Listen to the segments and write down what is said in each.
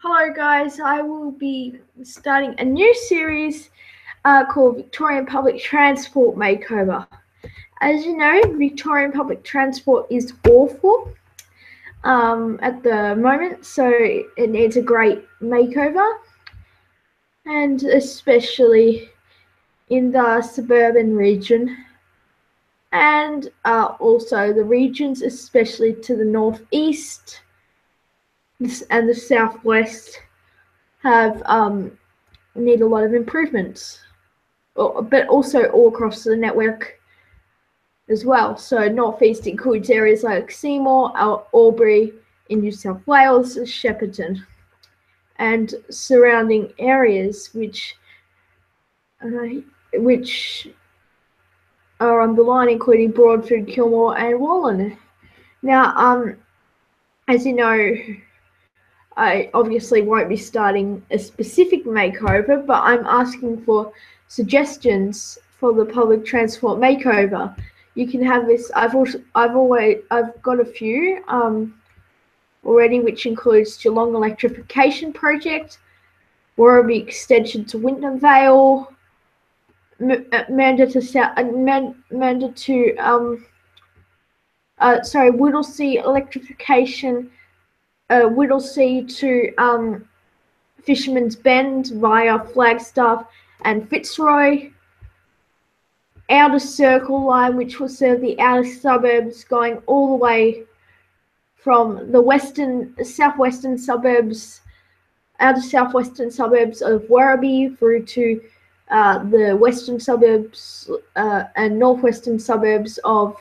Hello guys, I will be starting a new series called Victorian Public Transport Makeover. As you know, Victorian public transport is awful at the moment, so it needs a great makeover, and especially in the suburban region, and also the regions especially to the northeast and the southwest have need a lot of improvements, but also all across the network as well. So northeast includes areas like Seymour, Albury in New South Wales, Shepparton, and surrounding areas which are on the line, including Broadford, Kilmore, and Wallen. Now, as you know, I obviously won't be starting a specific makeover, but I'm asking for suggestions for the public transport makeover. You can have this. I've got a few already, which includes Geelong electrification project, Werribee extension to Winton Vale, Whittlesea electrification. Whittlesea to Fisherman's Bend via Flagstaff and Fitzroy. Outer Circle line, which will serve the outer suburbs, going all the way from the southwestern suburbs of Werribee through to the western suburbs and northwestern suburbs of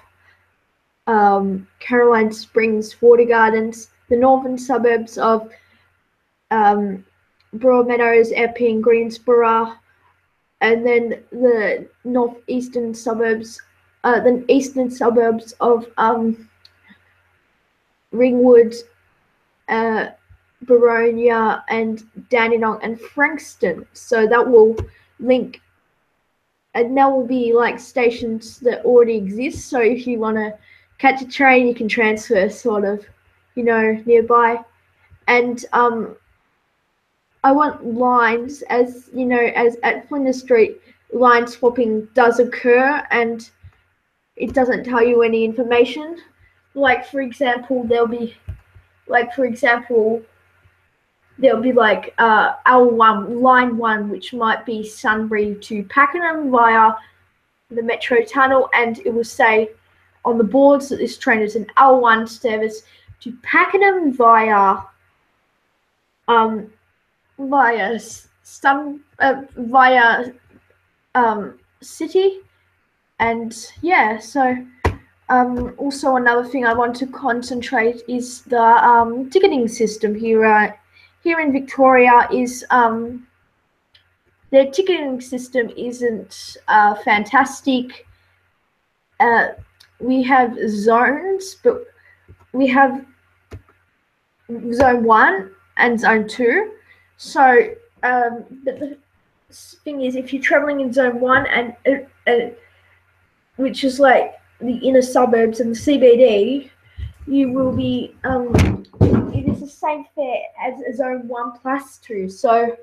Caroline Springs, Water Gardens, the northern suburbs of Broadmeadows, Epping, Greensborough, and then the eastern suburbs of Ringwood, Baronia, and Dandenong and Frankston. So that will link, and that will be like stations that already exist. So if you want to catch a train, you can transfer sort of, nearby. And I want lines, as you know, as at Flinders Street, line swapping does occur, and it doesn't tell you any information. Like for example, there'll be L1, line 1, which might be Sunbury to Pakenham via the Metro Tunnel, and it will say on the boards that this train is an L1 service to Pakenham via City, and yeah. So also another thing I want to concentrate is the ticketing system here. Here in Victoria is their ticketing system isn't fantastic. We have zones, but we have zone 1 and zone 2. So the thing is, if you're traveling in zone 1 and which is like the inner suburbs and the CBD, you will be it is the same fare as a zone 1 plus 2. So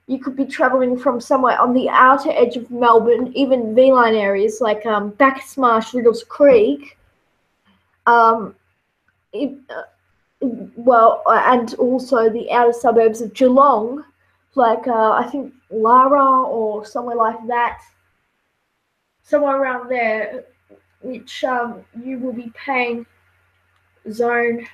you could be traveling from somewhere on the outer edge of Melbourne, even V-line areas like Bacchus Marsh, Riddles Creek, and also the outer suburbs of Geelong, like I think Lara or somewhere like that, somewhere around there, which you will be paying zone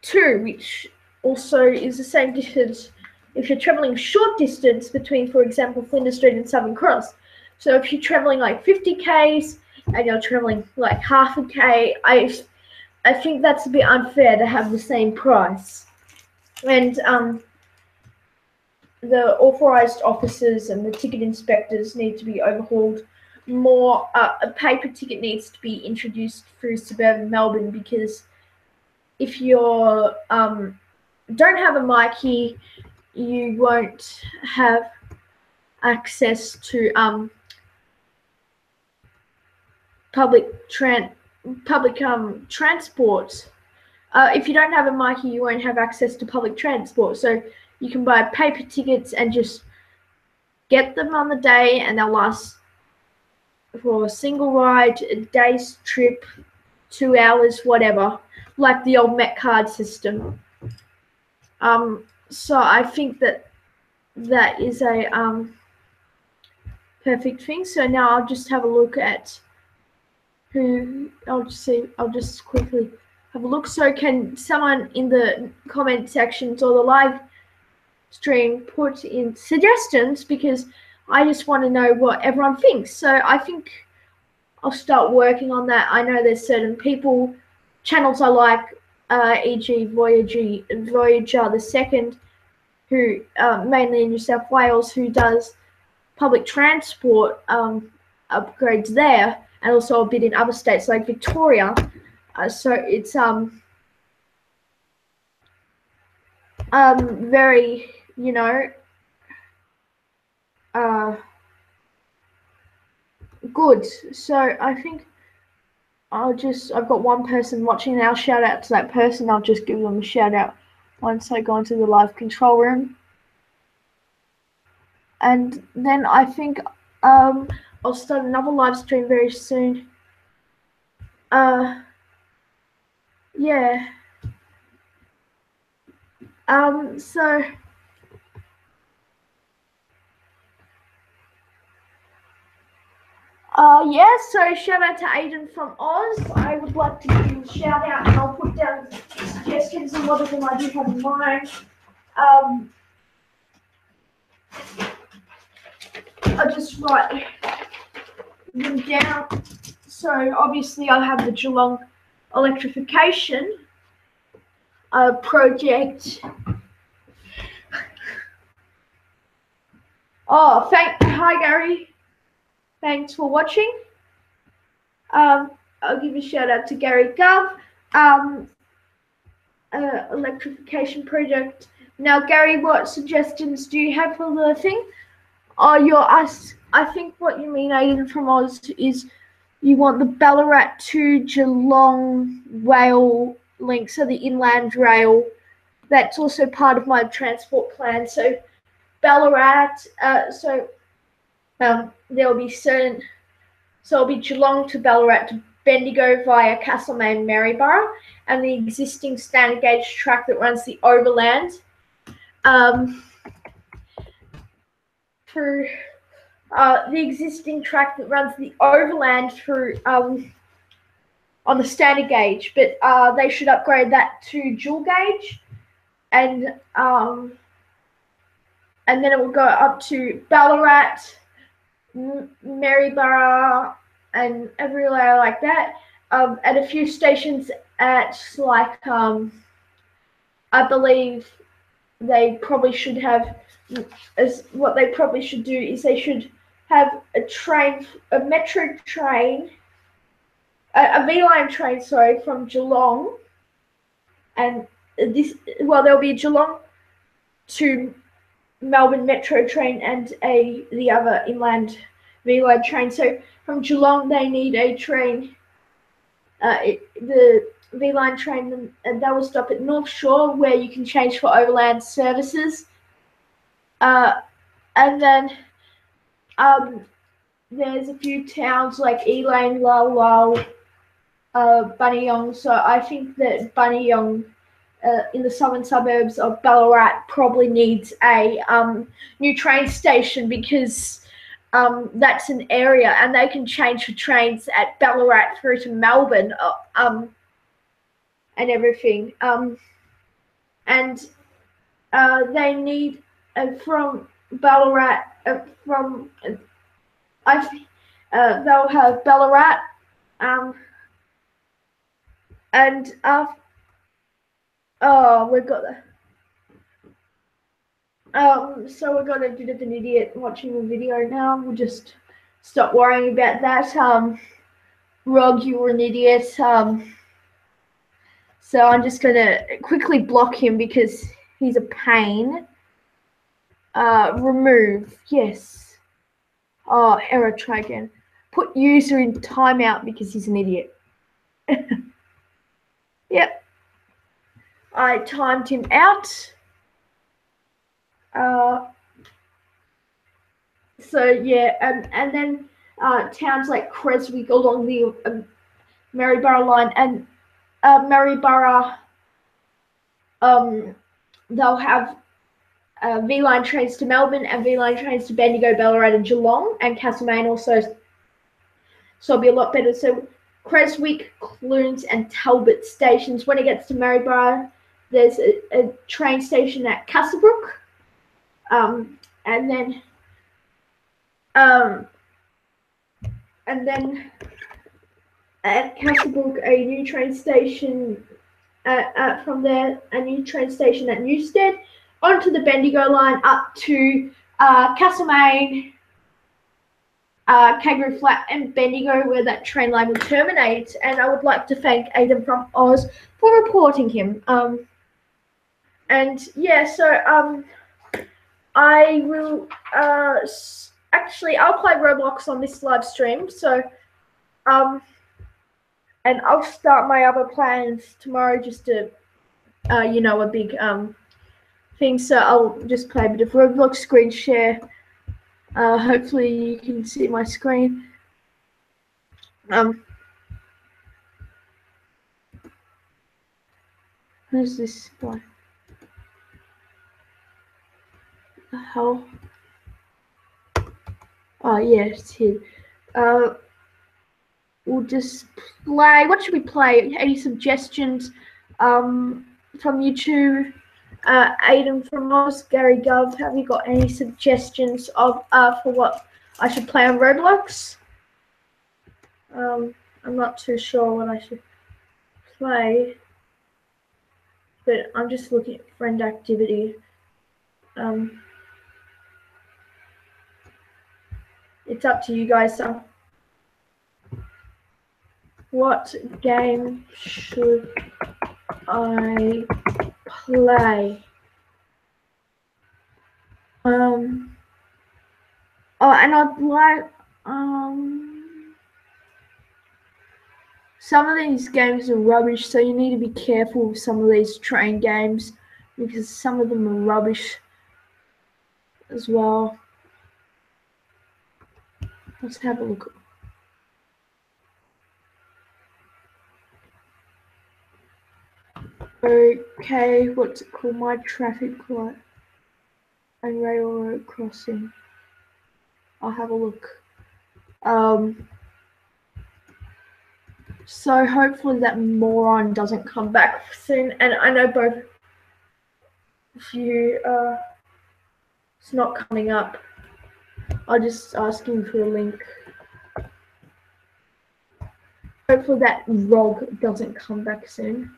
2, which also is the same distance if you're traveling short distance between, for example, Flinders Street and Southern Cross. So if you're traveling like 50 k's and you're traveling like half a k, I think that's a bit unfair to have the same price. And the authorised officers and the ticket inspectors need to be overhauled more. A paper ticket needs to be introduced through suburban Melbourne, because if you don't have a Myki, you won't have access to public public transport. If you don't have a Myki, you won't have access to public transport. So you can buy paper tickets and just get them on the day, and they'll last for a single ride, a day's trip, 2 hours, whatever, like the old Met card system. So I think that is a perfect thing. So now I'll just have a look at who I'll just quickly have a look. So can someone in the comment sections or the live stream put in suggestions, because I just want to know what everyone thinks. So I think I'll start working on that. I know there's certain people, channels I like, e.g. Voyager the Second, who mainly in New South Wales, who does public transport upgrades there, and also a bit in other states like Victoria. So it's very, you know, good. So I think I've got one person watching now. Shout out to that person. I'll just give them a shout out once I go into the live control room. And then I think I'll start another live stream very soon. Yeah. So yeah, so shout out to Aiden from Oz. I would like to give you a shout out, and I'll put down suggestions. A lot of them I do have in mind. I'll just write them down. So obviously I have the Geelong electrification project. Hi Gary. Thanks for watching. I'll give a shout out to Gary Gov, electrification project. Now, Gary, what suggestions do you have for the thing? I think what you mean, Aiden from Oz, is you want the Ballarat to Geelong rail link, so the inland rail. That's also part of my transport plan. So Ballarat, there will be certain. So it'll be Geelong to Ballarat to Bendigo via Castlemaine, Maryborough, and the existing standard gauge track that runs the overland through the existing track that runs the overland through on the standard gauge, but they should upgrade that to dual gauge, and then it will go up to Ballarat, Maryborough, and everywhere like that, at a few stations at like I believe they probably should have, what they probably should do is they should have a metro train, a V-line train, sorry, from Geelong, and there'll be a Geelong to Melbourne metro train and the other inland V-line train. So from Geelong they need a train, the V-line train, and that will stop at North Shore, where you can change for overland services, and then there's a few towns like Elaine, Lal, Buninyong. So I think that Buninyong, in the southern suburbs of Ballarat, probably needs a new train station, because that's an area, and they can change for trains at Ballarat through to Melbourne, and everything. And they need from Ballarat, they'll have Ballarat, and we've got the. So we've got a bit of an idiot watching the video now. We'll just stop worrying about that. Rog, you were an idiot. So I'm just gonna quickly block him because he's a pain. Remove, yes. Oh, error, try again. Put user in timeout because he's an idiot. Yep. I timed him out. So yeah, and then towns like Creswick along the Maryborough line and Maryborough, they'll have V-line trains to Melbourne and V-line trains to Bendigo, Ballarat and Geelong, and Castlemaine also. So it'll be a lot better. So Creswick, Clunes and Talbot stations. When it gets to Maryborough, there's a train station at Castlebrook. And then at Castlebrook, a new train station from there, a new train station at Newstead, onto the Bendigo line up to Castlemaine, Kangaroo Flat and Bendigo, where that train line will terminate. And I would like to thank Aidan from Oz for reporting him. And yeah, so I will actually I'll play Roblox on this live stream. So and I'll start my other plans tomorrow, just to a big thing. So I'll just play a bit of Roblox screen share. Hopefully you can see my screen. Who's this guy? The hell? Oh yeah, it's here. We'll just play. What should we play? Any suggestions from YouTube? Aidan from Oz, Gary Gov, have you got any suggestions of for what I should play on Roblox? I'm not too sure what I should play, but I'm just looking at friend activity. It's up to you guys. So, what game should I play? Oh, and I'd like some of these games are rubbish, so you need to be careful with some of these train games because some of them are rubbish as well. Let's have a look. Okay, what's it called? My traffic light and railroad crossing. I'll have a look. So hopefully that moron doesn't come back soon. And I know both of you, it's not coming up. I'll just ask him for a link. Hopefully that ROG doesn't come back soon.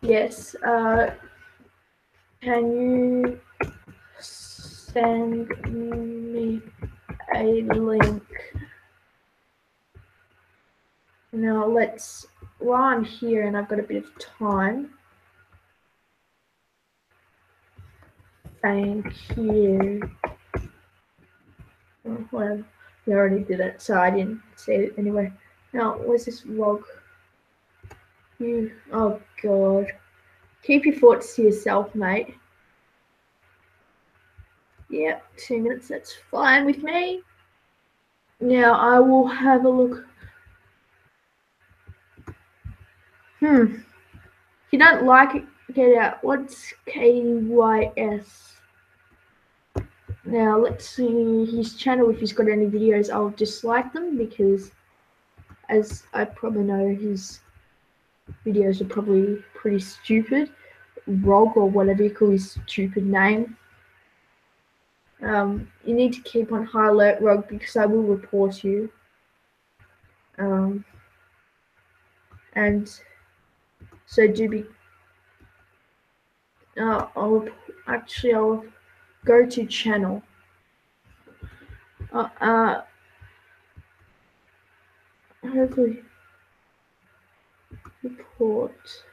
Yes, can you send me a link? Now while I'm here and I've got a bit of time. Thank you. Well, we already did it, so I didn't see it anyway. Now, where's this log? Oh god. Keep your thoughts to yourself, mate. Yep, 2 minutes, that's fine with me. Now I will have a look. If you don't like it, get out. What's KYS? Now let's see his channel. If he's got any videos, I'll dislike them because, as I probably know, his videos are probably pretty stupid. ROG or whatever you call his stupid name. You need to keep on high alert, ROG, because I will report you. And so do be. I'll go to channel. Hopefully report.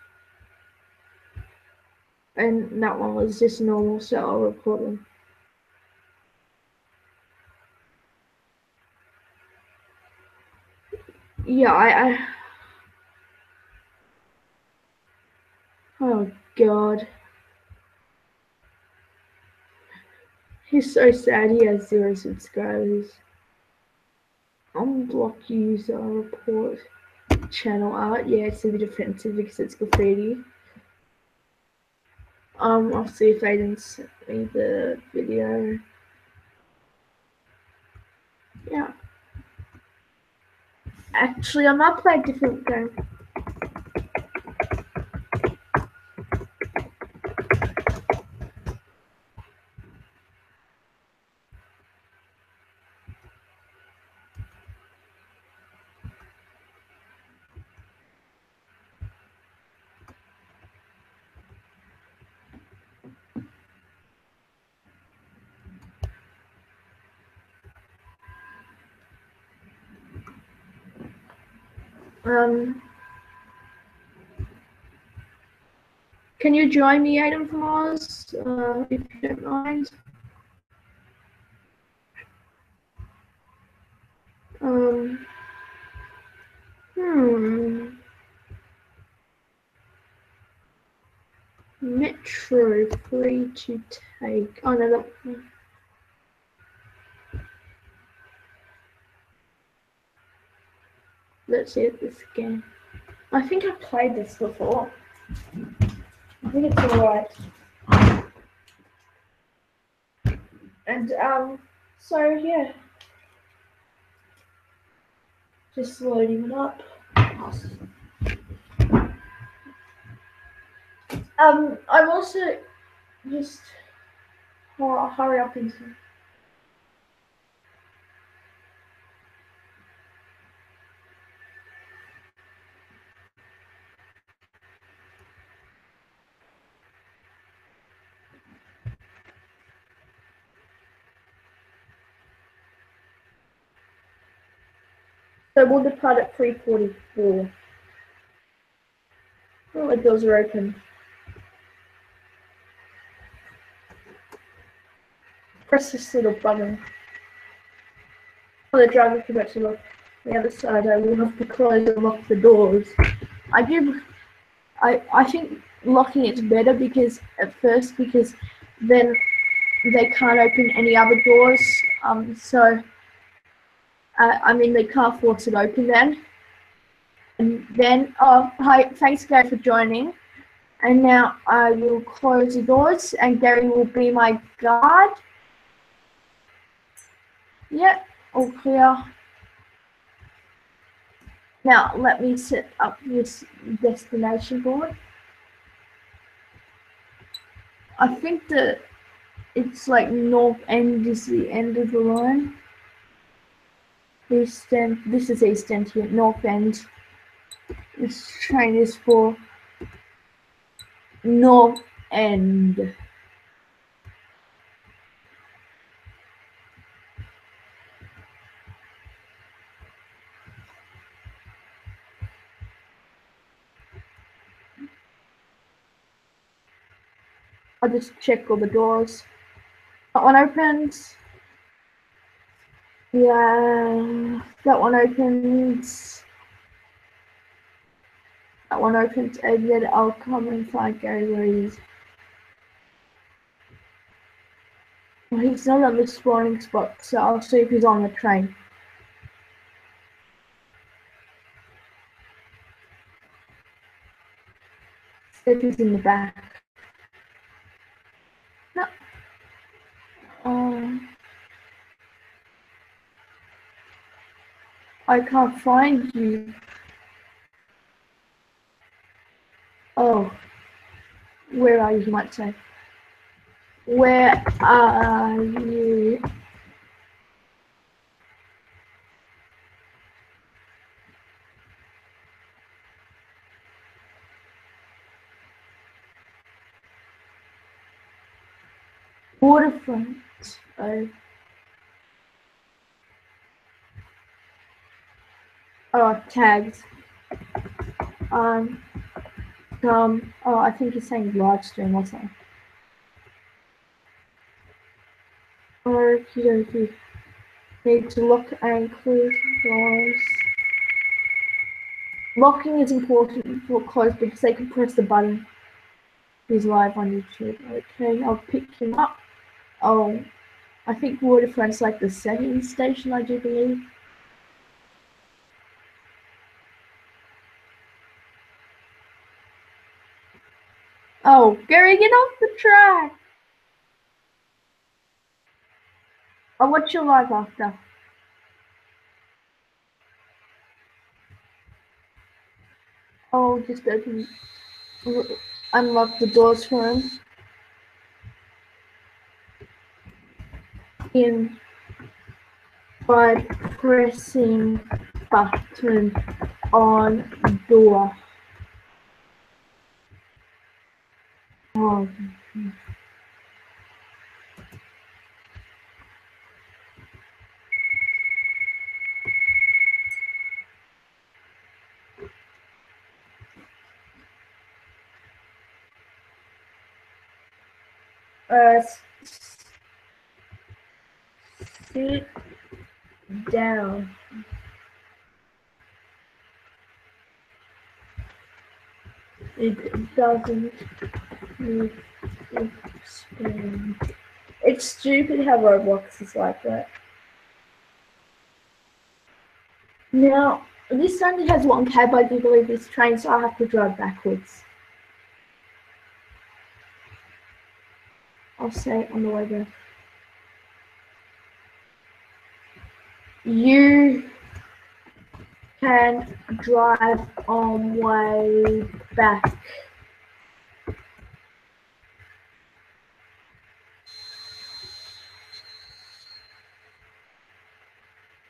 And that one was just normal, so I'll report them. Yeah, oh God. He's so sad he has 0 subscribers. Unblock user report channel art. Yeah, it's a bit offensive because it's graffiti. I'll see if they didn't send me the video. Yeah. Actually, I might play a different game. Can you join me, Adam from Oz, if you don't mind? Um, hmm. Metro free to take. Oh no, that. Let's see this again. I think I've played this before. I think it's alright. And so yeah, just loading it up. I'm also just hurry up into. So we'll depart at 3:44. Oh, the doors are open. Press this little button. Oh, the driver forgot to lock the other side. I will have to close and lock the doors. I think locking it's better because at first because then they can't open any other doors. I mean they can't force it open then. And then hi, thanks Gary for joining. And now I will close the doors and Gary will be my guard. Yep, all clear. Now let me set up this destination board. I think that it's like north end is the end of the line. East end, this is east end here, north end. This train is for north end. I'll just check all the doors. That one opens. Yeah, that one opens. That one opens, and then I'll come and find Gary where he is. Well, he's not on the spawning spot, so I'll see if he's on the train. See if he's in the back. No. I can't find you. Oh, where are you? You might say. Where are you? Waterfront. Tags. I think he's saying live stream or something. Okie dokie. Need to lock and close doors. Locking is important for close because they can press the button. He's live on YouTube. Okay, I'll pick him up. Oh, I think Waterfront's like the second station, I do believe. Oh, Gary, get off the track! I'll watch you live after. I'll just unlock the doors for him. In by pressing button on door. Oh. Sit down. It doesn't need to explain. It's stupid how Roblox is like that. Now, this only has one cab, I do believe, this train, so I have to drive backwards. I'll say on the way back. You can drive on way back.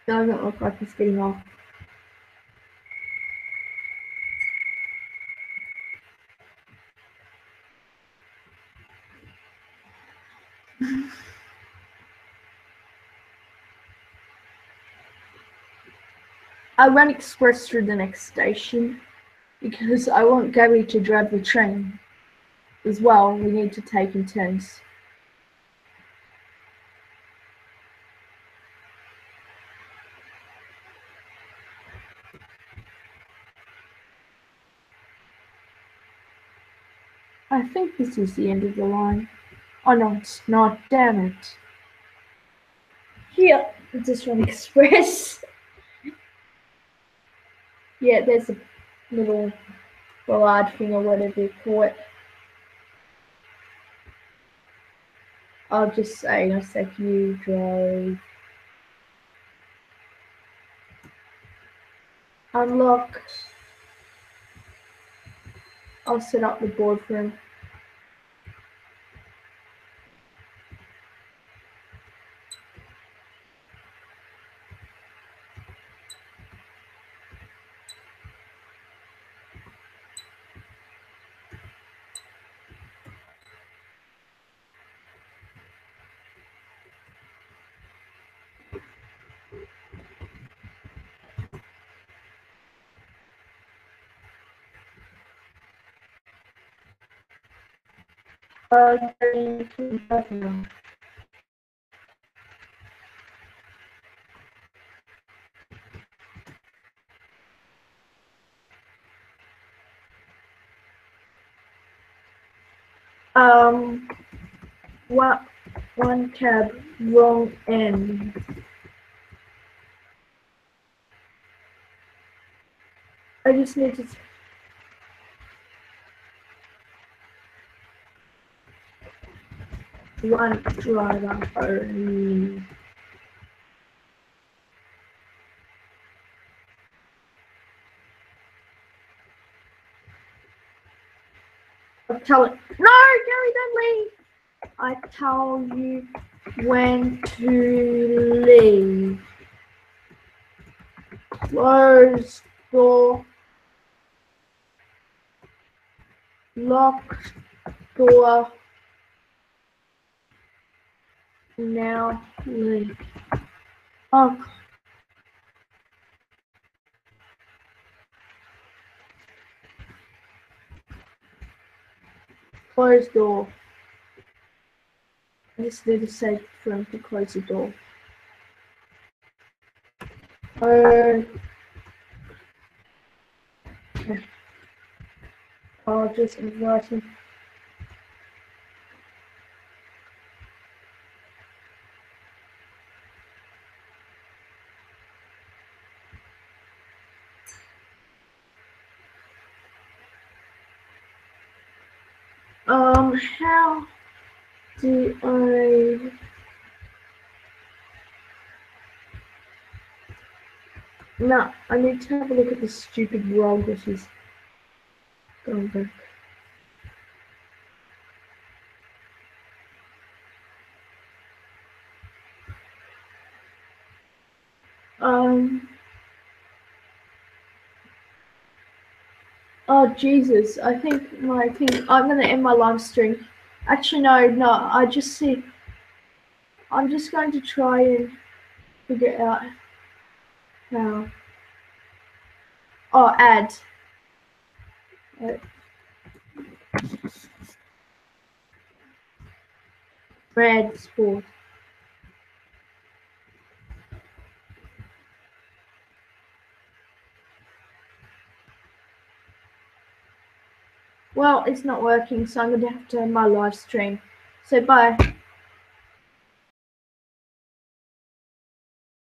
Doesn't look like he's getting off. I run express through the next station because I want Gary to drive the train as well. We need to take in turns. I think this is the end of the line. Oh no, it's not, damn it. Here, just run express. Yeah, there's a little bollard thing or whatever you call it. I'll just say in a sec, you drive. Unlock. I'll set up the board for him. One cab, wrong end. I just need to. One driver only. I tell it. No, Gary, don't leave. I tell you when to leave. Close door. Locked door. Now leave. Oh. Close door. I just need to say for him to close the door. I'll just invite him. How do I... No, I need to have a look at this stupid log which is going back. Oh Jesus! I think I'm gonna end my live stream. Actually, no. I just see. I'm just going to try and figure out how. Oh, add. Red sport. Well, it's not working, so I'm gonna have to end my live stream. So bye.